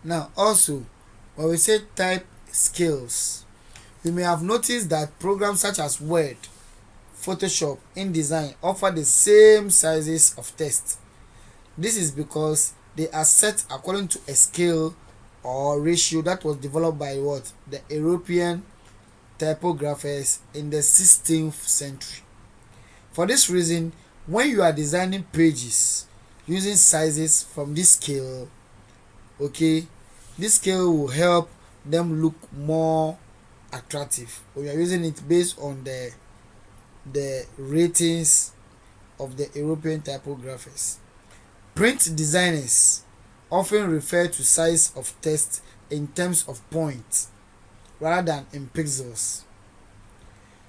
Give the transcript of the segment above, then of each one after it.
Now also, when we say type scales, you may have noticed that programs such as Word, Photoshop, InDesign offer the same sizes of text. This is because they are set according to a scale or ratio that was developed by what? The European typographers in the 16th century. For this reason, when you are designing pages using sizes from this scale, okay, this scale will help them look more attractive. When you are using it based on the ratings of the European typographers. Print designers often refer to size of text in terms of points rather than in pixels.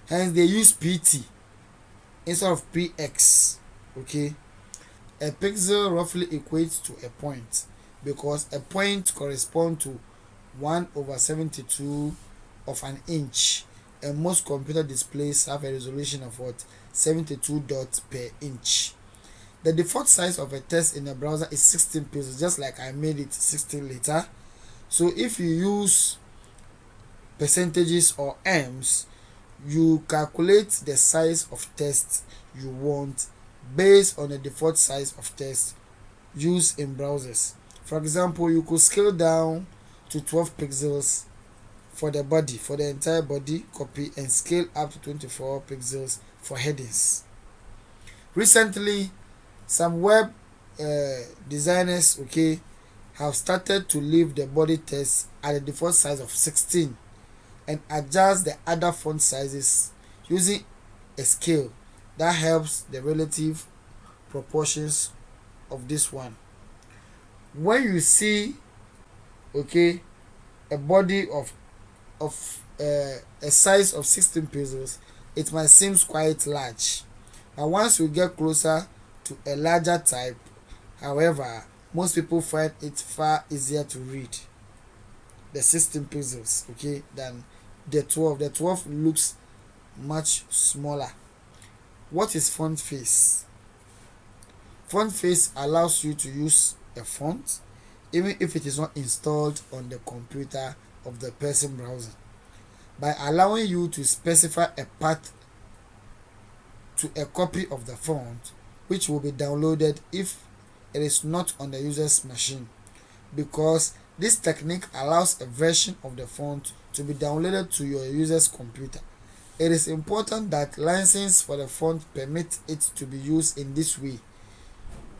Hence, they use PT instead of PX. Okay, a pixel roughly equates to a point because a point corresponds to 1 over 72 of an inch, and most computer displays have a resolution of what? 72 dots per inch. The default size of a text in a browser is 16 pixels, just like I made it 16 later. So if you use percentages or m's, you calculate the size of text you want based on the default size of text used in browsers. For example, you could scale down to 12 pixels for the body, for the entire body copy, and scale up to 24 pixels for headings. Recently, some web designers, okay, have started to leave the body text at the default size of 16 and adjust the other font sizes using a scale that helps the relative proportions of this one. When you see, okay, a body of a size of 16 pixels, it might seem quite large. But once you get closer to a larger type, however, most people find it far easier to read the 16 pixels, okay, than the 12. The 12 looks much smaller. What is font face? Font face allows you to use a font even if it is not installed on the computer of the person browsing, by allowing you to specify a path to a copy of the font which will be downloaded if it is not on the user's machine, because this technique allows a version of the font to be downloaded to your user's computer. It is important that license for the font permit it to be used in this way.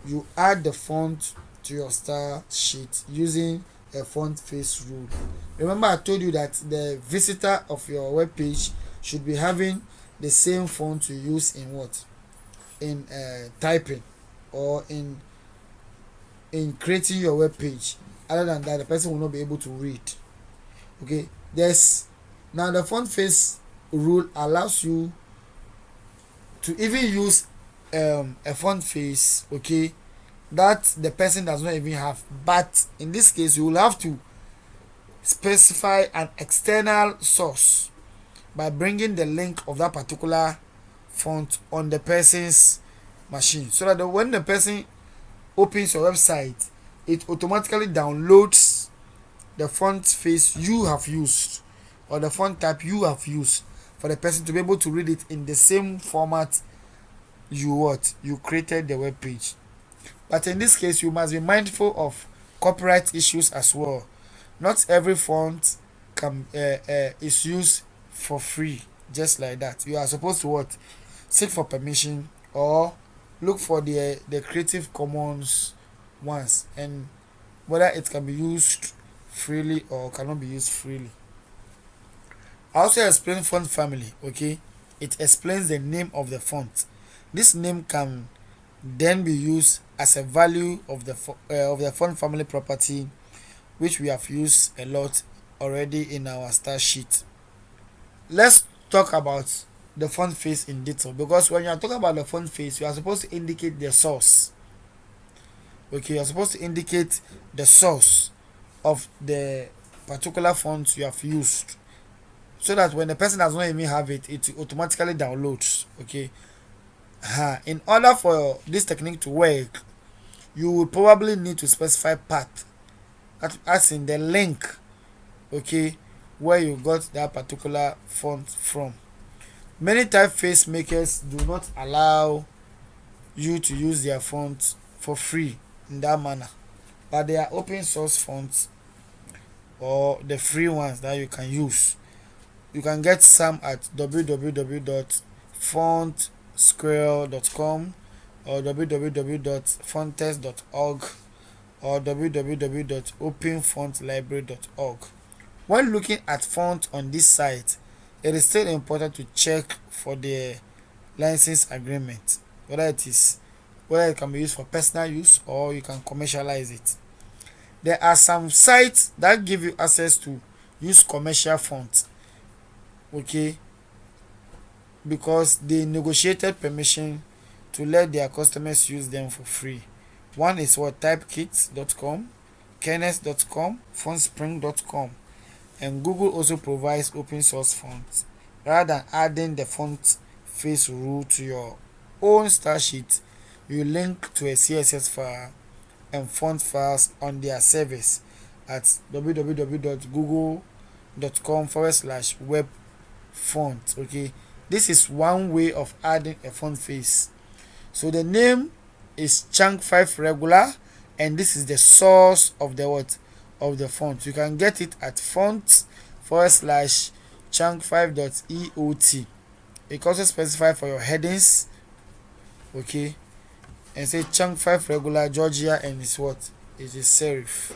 You add the font to your style sheet using a font face rule. Remember, I told you that the visitor of your web page should be having the same font you use in what? In typing or in creating your web page. Other than that, the person will not be able to read. Okay, there's now the font face rule allows you to even use a font face, okay, that the person does not even have. But in this case, you will have to specify an external source by bringing the link of that particular font on the person's machine, so that when the person opens your website, it automatically downloads the font face you have used or the font type you have used for the person to be able to read it in the same format you created the web page. But in this case, you must be mindful of copyright issues as well. Not every font is used for free, just like that. You are supposed to what? Seek for permission or look for the Creative Commons ones, and whether it can be used freely or cannot be used freely. I also explain font family, okay? It explains the name of the font. This name can then be used as a value of the font family property, which we have used a lot already in our style sheet. Let's talk about the font face in detail, because when you are talking about the font face, you are supposed to indicate the source. Okay, you are supposed to indicate the source of the particular font you have used, so that when the person does not even have it, it automatically downloads. Okay, in order for this technique to work, you will probably need to specify path as in the link, okay, where you got that particular font from. Many typeface makers do not allow you to use their font for free in that manner, but they are open source fonts or the free ones that you can use. You can get some at www.fontsquirrel.com or www.fontes.org or www.openfontlibrary.org. When looking at font on this site, it is still important to check for the license agreement, whether it can be used for personal use or you can commercialize it. There are some sites that give you access to use commercial fonts, okay, because they negotiated permission to let their customers use them for free. One is what typekits.com, kenes.com, fontspring.com, and Google also provides open source fonts. Rather than adding the font face rule to your own style sheet, you link to a CSS file and font files on their service at www.google.com/web font. Okay, this is one way of adding a font face. So the name is chunk 5 regular, and this is the source of the font. You can get it at font/chunk5.eot. You can also specify for your headings, okay, and say chunk 5 regular Georgia, and it's what? It is serif.